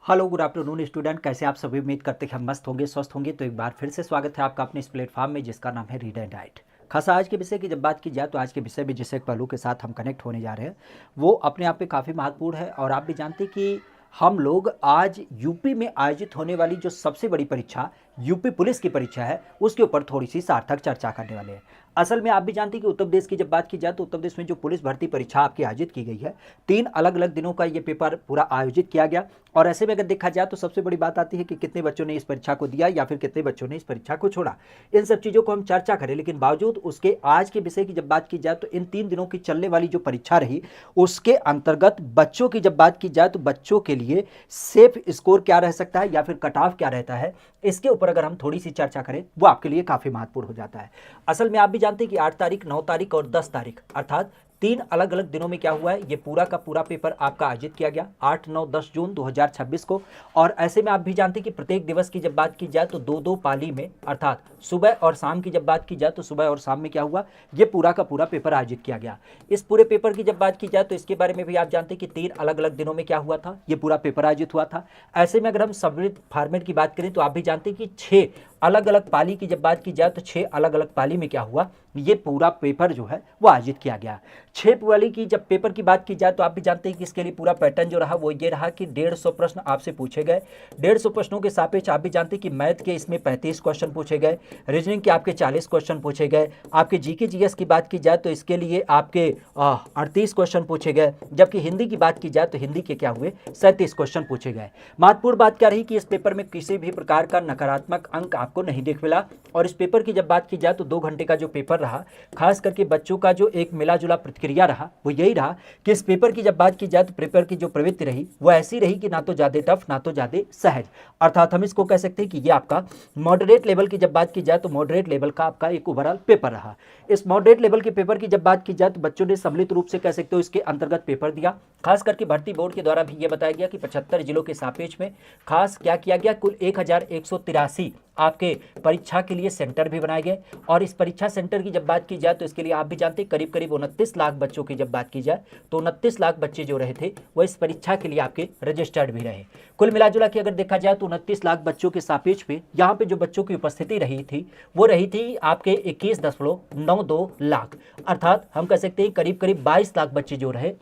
Hello good afternoon student, कैसे आप सभी? उम्मीद करते हैं हम मस्त होंगे, स्वस्थ होंगे। तो एक बार फिर से स्वागत है आपका अपने इस प्लेटफॉर्म में जिसका नाम है रीड एंड राइट। खासा आज के विषय की जब बात की जाए तो आज के विषय में जिस एक पहलू के साथ हम कनेक्ट होने जा रहे हैं वो अपने आप में काफ़ी महत्वपूर्ण है। और आप भी जानते हैं कि हम लोग आज यूपी में आयोजित होने वाली जो सबसे बड़ी परीक्षा यूपी पुलिस की परीक्षा है उसके ऊपर थोड़ी सी सार्थक चर्चा करने वाले हैं। असल में आप भी जानते हैं कि उत्तर प्रदेश की जब बात की जाए तो उत्तर प्रदेश में जो पुलिस भर्ती परीक्षा आपकी आयोजित की गई है, 3 अलग अलग दिनों का ये पेपर पूरा आयोजित किया गया। और ऐसे में अगर देखा जाए तो सबसे बड़ी बात आती है कि कितने बच्चों ने इस परीक्षा को दिया या फिर कितने बच्चों ने इस परीक्षा को छोड़ा। इन सब चीज़ों को हम चर्चा करें, लेकिन बावजूद उसके आज के विषय की जब बात की जाए तो इन 3 दिनों की चलने वाली जो परीक्षा रही उसके अंतर्गत बच्चों की जब बात की जाए तो बच्चों के लिए सेफ स्कोर क्या रह सकता है या फिर कट ऑफ क्या रहता है, इसके ऊपर अगर हम थोड़ी सी चर्चा करें वो आपके लिए काफ़ी महत्वपूर्ण हो जाता है। असल में आप भी जानते हैं कि 8 तारीख, 9 तारीख और 10 तारीख अर्थात 3 अलग अलग दिनों में क्या हुआ है, ये पूरा का पूरा पेपर आपका आयोजित किया गया 8, 9, 10 जून 2026 को। और ऐसे में आप भी जानते हैं कि प्रत्येक दिवस की जब बात की जाए तो 2-2 पाली में अर्थात सुबह और शाम की जब बात की जाए तो सुबह और शाम में क्या हुआ, ये पूरा का पूरा पेपर आयोजित किया गया। इस पूरे पेपर की जब बात की जाए तो इसके बारे में भी आप जानते हैं कि 3 अलग अलग दिनों में क्या हुआ था, ये पूरा पेपर आयोजित हुआ था। ऐसे में अगर हम सबमिट फॉर्मेट की बात करें तो आप भी जानते हैं कि 6 अलग अलग पाली की जब बात की जाए तो 6 अलग अलग पाली में क्या हुआ, ये पूरा पेपर जो है वो आयोजित किया गया। 6 वाली की जब पेपर की बात की जाए तो आप भी जानते हैं कि इसके लिए पूरा पैटर्न जो रहा वो ये रहा कि 150 प्रश्न आपसे पूछे गए। 150 प्रश्नों के सापेक्ष आप भी जानते हैं कि मैथ के इसमें 35 क्वेश्चन पूछे गए, रीजनिंग के आपके 40 क्वेश्चन पूछे गए, आपके जीके जीएस की बात की जाए तो इसके लिए आपके 38 क्वेश्चन पूछे गए, जबकि हिंदी की बात की जाए तो हिंदी के क्या हुए 37 क्वेश्चन पूछे गए। महत्वपूर्ण बात क्या रही कि इस पेपर में किसी भी प्रकार का नकारात्मक अंक आपको नहीं देख मिला। और इस पेपर की जब बात की जाए तो 2 घंटे का जो पेपर रहा, खास करके बच्चों का जो एक मिला जुला प्रतिक्रिया रहा वो यही रहा कि इस पेपर की जब बात की जाए तो पेपर की जो प्रवृत्ति रही वो ऐसी रही कि ना तो ज़्यादा टफ ना तो ज़्यादा सहज, अर्थात हम इसको कह सकते हैं कि ये आपका मॉडरेट लेवल की जब बात की जाए तो मॉडरेट लेवल का आपका एक ओवरऑल पेपर रहा। इस मॉडरेट लेवल के पेपर की जब बात की जाए तो बच्चों ने सम्मिलित रूप से कह सकते हो इसके अंतर्गत पेपर दिया। खास करके भर्ती बोर्ड के द्वारा भी ये बताया गया कि 75 जिलों के सापेक्ष में खास क्या किया गया, कुल 1183 आपके परीक्षा के लिए सेंटर भी बनाए गए। और इस परीक्षा सेंटर की जब बात की जाए तो इसके लिए आप भी जानते हैं करीब करीब 29 लाख बच्चों की जब बात की जाए तो 29 लाख बच्चे जो रहे थे वो इस परीक्षा के लिए आपके रजिस्टर्ड भी रहे। कुल मिलाजुला के अगर देखा जाए तो 29 लाख बच्चों के सापेक्ष में यहाँ पे जो बच्चों की उपस्थिति रही थी वो रही थी आपके 21.92 लाख, अर्थात हम कह सकते हैं करीब करीब 22 लाख बच्चे जो रहे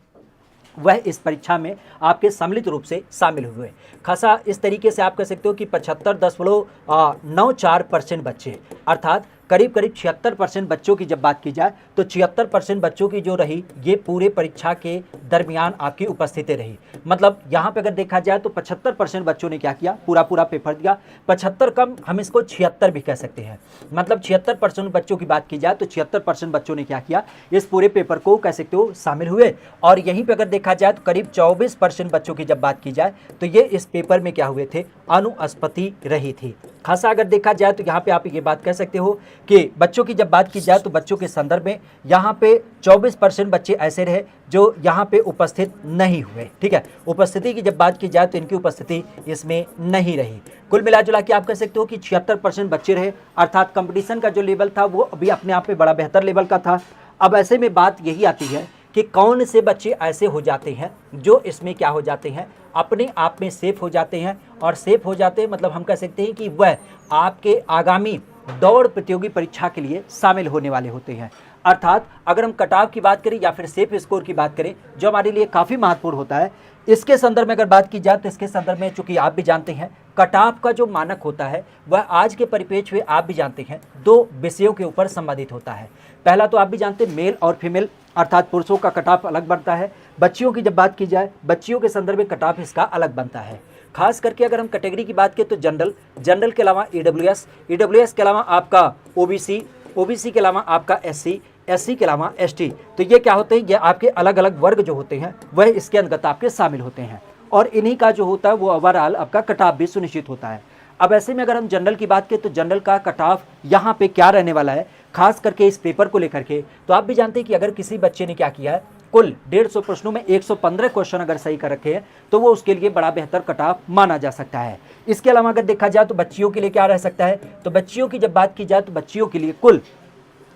वह इस परीक्षा में आपके सम्मिलित रूप से शामिल हुए। खासा इस तरीके से आप कह सकते हो कि 75.94% बच्चे अर्थात करीब करीब 76% बच्चों की जब बात की जाए तो 76% बच्चों की जो रही ये पूरे परीक्षा के दरमियान आपकी उपस्थिति रही। मतलब यहाँ पे अगर देखा जाए तो 75% बच्चों ने क्या किया, पूरा पूरा पेपर दिया। 75 कम हम इसको 76 भी कह सकते हैं। मतलब 76% बच्चों की बात की जाए तो 76% बच्चों ने क्या किया, इस पूरे पेपर को कह सकते हो शामिल हुए। और यहीं पर अगर देखा जाए तो करीब 24% बच्चों की जब बात की जाए तो ये इस पेपर में क्या हुए थे, अनुपस्थिति रही थी। खासा अगर देखा जाए तो यहाँ पे आप ये बात कह सकते हो कि बच्चों की जब बात की जाए तो बच्चों के संदर्भ में यहाँ पे 24% बच्चे ऐसे रहे जो यहाँ पे उपस्थित नहीं हुए। ठीक है, उपस्थिति की जब बात की जाए तो इनकी उपस्थिति इसमें नहीं रही। कुल मिला जुला के आप कह सकते हो कि 76% बच्चे रहे, अर्थात कंपटीशन का जो लेवल था वो अभी अपने आप में बड़ा बेहतर लेवल का था। अब ऐसे में बात यही आती है कि कौन से बच्चे ऐसे हो जाते हैं जो इसमें क्या हो जाते हैं, अपने आप में सेफ हो जाते हैं। और सेफ हो जाते हैं मतलब हम कह सकते हैं कि वह आपके आगामी दौड़ प्रतियोगी परीक्षा के लिए शामिल होने वाले होते हैं। अर्थात अगर हम कटाव की बात करें या फिर सेफ स्कोर की बात करें जो हमारे लिए काफ़ी महत्वपूर्ण होता है, इसके संदर्भ में अगर बात की जाए तो इसके संदर्भ में चूंकि आप भी जानते हैं कटाव का जो मानक होता है वह आज के परिप्रेक्ष्य में आप भी जानते हैं 2 विषयों के ऊपर संबंधित होता है। पहला तो आप भी जानते हैं मेल और फीमेल, अर्थात पुरुषों का कटाव अलग बनता है। बच्चियों की जब बात की जाए बच्चियों के संदर्भ में कटाव इसका अलग बनता है। खास करके अगर हम कैटेगरी की बात करें तो जनरल के अलावा ईडब्ल्यूएस के अलावा आपका ओबीसी के अलावा आपका एससी के अलावा एसटी। तो ये क्या होते हैं, ये आपके अलग अलग वर्ग जो होते हैं वह इसके अंतर्गत आपके शामिल होते हैं। और इन्हीं का जो होता है वो ओवरऑल आपका कटाव भी सुनिश्चित होता है। अब ऐसे में अगर हम जनरल की बात करें तो जनरल का कटाव यहाँ पे क्या रहने वाला है, खास करके इस पेपर को लेकर के, तो आप भी जानते हैं कि अगर किसी बच्चे ने क्या किया है, कुल 150 प्रश्नों में 115 क्वेश्चन अगर सही कर रखे हैं तो वो उसके लिए बड़ा बेहतर कटाव माना जा सकता है। इसके अलावा अगर देखा जाए तो बच्चियों के लिए क्या रह सकता है, तो बच्चियों की जब बात की जाए तो बच्चियों के लिए कुल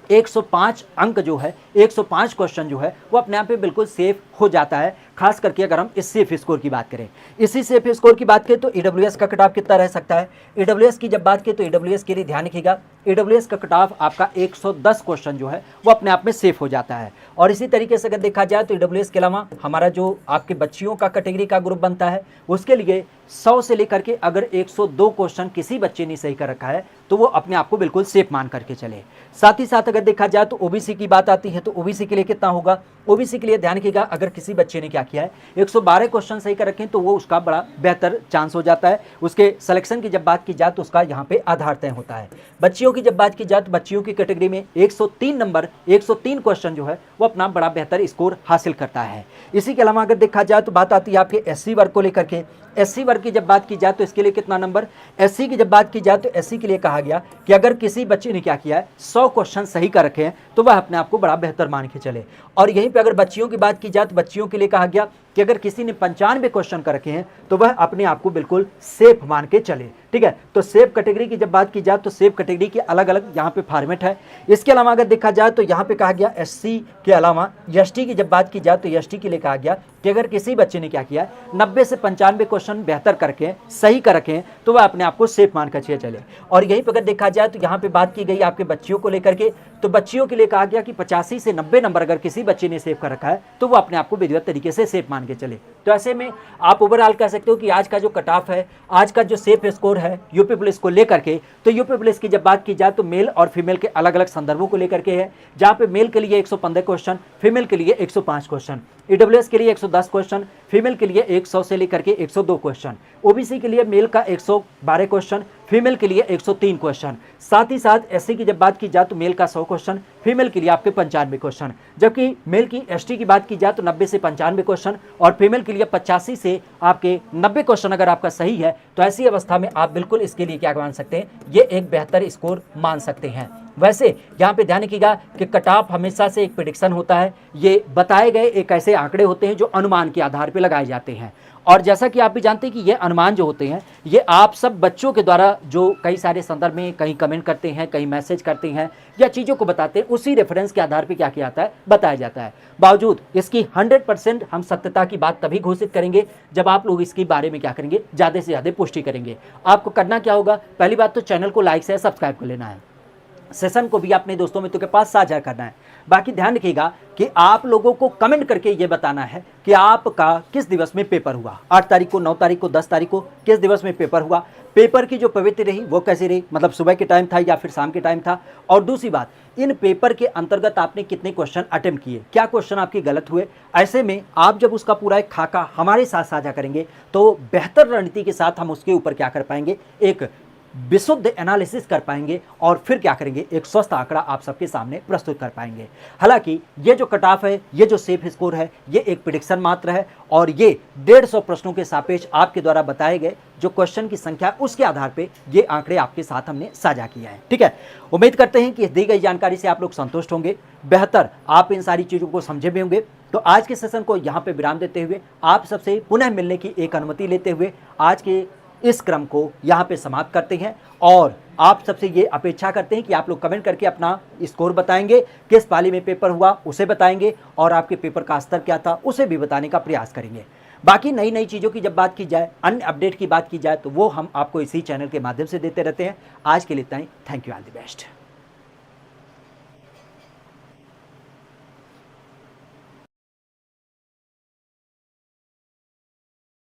105 अंक जो है, 105 क्वेश्चन जो है वो अपने आप में बिल्कुल सेफ हो जाता है। खास करके अगर हम इस सेफ स्कोर की बात करें, इसी सेफ स्कोर की बात करें तो ईडब्ल्यूएस का कट ऑफ कितना रह सकता है। ईडब्ल्यूएस की जब बात करें तो ईडब्ल्यूएस के लिए ध्यान रखिएगा, ईडब्ल्यूएस का कट ऑफ आपका 110 क्वेश्चन जो है वो अपने आप में सेफ हो जाता है। और इसी तरीके से अगर देखा जाए तो ईडब्ल्यूएस के अलावा हमारा जो आपके बच्चियों का कैटेगरी का ग्रुप बनता है, उसके लिए 100 से लेकर के अगर 102 क्वेश्चन किसी बच्चे ने सही कर रखा है तो वो अपने आप को बिल्कुल सेफ मान करके चले। साथ ही साथ अगर देखा जाए तो ओबीसी की बात आती है तो ओबीसी के लिए कितना होगा। ओबीसी के लिए ध्यान रखिएगा, अगर किसी बच्चे ने क्या किया है 112 क्वेश्चन सही कर रखे हैं तो वो उसका बड़ा बेहतर चांस हो जाता है। उसके सिलेक्शन की जब बात की जाए तो उसका यहाँ पे आधार तय होता है। बच्चियों की जब बात की जाए तो बच्चियों की कैटेगरी में 103 नंबर, 103 क्वेश्चन जो है वो अपना बड़ा बेहतर स्कोर हासिल करता है। इसी के अलावा अगर देखा जाए तो बात आती है आपके एससी वर्ग को लेकर के। एससी वर्ग की जब बात की जाए तो इसके लिए कितना नंबर। एससी की जब बात की जाए तो एससी के लिए कहा गया कि अगर किसी बच्चे ने क्या किया है 100 क्वेश्चन सही कर रखे हैं तो वह अपने आप को बड़ा बेहतर मान के चले। और यहीं पे अगर बच्चियों की बात की जाए तो बच्चियों के लिए कहा गया कि अगर किसी ने 95 क्वेश्चन कर रखे हैं तो वह अपने आप को बिल्कुल सेफ मान के चले। ठीक है, तो सेफ कैटेगरी की जब बात की जाए तो सेफ कैटेगरी के अलग अलग यहाँ पे फॉर्मेट है। इसके अलावा अगर देखा जाए तो यहाँ पे कहा गया एससी के अलावा एसटी की जब बात की जाए तो एसटी के लिए कहा गया कि अगर किसी बच्चे ने क्या किया 90 से 95 क्वेश्चन बेहतर करके सही कर रखे हैं तो वह अपने आप को सेफ मान कर चले। और यहीं पर अगर देखा जाए तो यहाँ पे बात की गई आपके बच्चियों को लेकर के, तो बच्चियों के लिए कहा गया कि 85 से 90 नंबर अगर किसी बच्चे ने सेव कर रखा है तो वो अपने आप को विधिवत तरीके से सेफ मान के चले। तो ऐसे में आप ओवरऑल कह सकते हो कि आज का जो कट ऑफ है, आज का जो सेफ स्कोर है यूपी पुलिस को लेकर के, तो यूपी पुलिस की जब बात की जाए तो मेल और फीमेल के अलग अलग संदर्भों को लेकर के है, जहां पे मेल के लिए 115 क्वेश्चन, फीमेल के लिए 105 क्वेश्चन, ईडब्ल्यूएस के लिए 110 क्वेश्चन, फीमेल के लिए 100 से लेकर के 102 क्वेश्चन, ओबीसी के लिए मेल का 112 क्वेश्चन, फीमेल के लिए 103 क्वेश्चन। साथ ही साथ एससी की जब बात की जाए तो मेल का 100 क्वेश्चन, फीमेल के लिए आपके 95 क्वेश्चन, जबकि मेल की एसटी की बात की जाए तो 90 से 95 क्वेश्चन और फीमेल के लिए 85 से आपके 90 क्वेश्चन अगर आपका सही है तो ऐसी अवस्था में आप बिल्कुल इसके लिए क्या मान सकते हैं, ये एक बेहतर स्कोर मान सकते हैं। वैसे यहाँ पे ध्यान रखिएगा कि कट ऑफ हमेशा से एक प्रेडिक्शन होता है, ये बताए गए एक ऐसे आंकड़े होते हैं जो अनुमान के आधार पर लगाए जाते हैं। और जैसा कि आप भी जानते हैं कि ये अनुमान जो होते हैं ये आप सब बच्चों के द्वारा जो कई सारे संदर्भ में कहीं कमेंट करते हैं, कहीं मैसेज करते हैं या चीज़ों को बताते हैं, उसी रेफरेंस के आधार पे क्या किया जाता है, बताया जाता है। बावजूद इसकी 100% हम सत्यता की बात तभी घोषित करेंगे जब आप लोग इसके बारे में क्या करेंगे, ज़्यादा से ज़्यादा पुष्टि करेंगे। आपको करना क्या होगा, पहली बात तो चैनल को लाइक से सब्सक्राइब कर लेना है, सेशन को भी अपने दोस्तों मित्रों के पास साझा करना है। बाकी ध्यान रखिएगा कि आप लोगों को कमेंट करके ये बताना है कि आपका किस दिवस में पेपर हुआ, 8 तारीख को, 9 तारीख को, 10 तारीख को किस दिवस में पेपर हुआ, पेपर की जो प्रवृत्ति रही वो कैसी रही, मतलब सुबह के टाइम था या फिर शाम के टाइम था, और दूसरी बात इन पेपर के अंतर्गत आपने कितने क्वेश्चन अटेम्प्ट किए, क्या क्वेश्चन आपके गलत हुए। ऐसे में आप जब उसका पूरा एक खाका हमारे साथ साझा करेंगे तो बेहतर रणनीति के साथ हम उसके ऊपर क्या कर पाएंगे, एक विशुद्ध एनालिसिस कर पाएंगे और फिर क्या करेंगे, एक स्वस्थ आंकड़ा आप सबके सामने प्रस्तुत कर पाएंगे। हालांकि ये जो कट ऑफ है, ये जो सेफ स्कोर है, ये एक प्रेडिक्शन मात्र है और ये 150 प्रश्नों के सापेक्ष आपके द्वारा बताए गए जो क्वेश्चन की संख्या उसके आधार पे ये आंकड़े आपके साथ हमने साझा किया है। ठीक है, उम्मीद करते हैं कि दी गई जानकारी से आप लोग संतुष्ट होंगे, बेहतर आप इन सारी चीज़ों को समझे भी होंगे। तो आज के सेशन को यहाँ पे विराम देते हुए आप सबसे पुनः मिलने की एक अनुमति लेते हुए आज के इस क्रम को यहाँ पे समाप्त करते हैं और आप सबसे ये अपेक्षा करते हैं कि आप लोग कमेंट करके अपना स्कोर बताएंगे, किस पाली में पेपर हुआ उसे बताएंगे और आपके पेपर का स्तर क्या था उसे भी बताने का प्रयास करेंगे। बाकी नई नई चीज़ों की जब बात की जाए, अन्य अपडेट की बात की जाए तो वो हम आपको इसी चैनल के माध्यम से देते रहते हैं। आज के लिए इतना ही, thank you, all the best.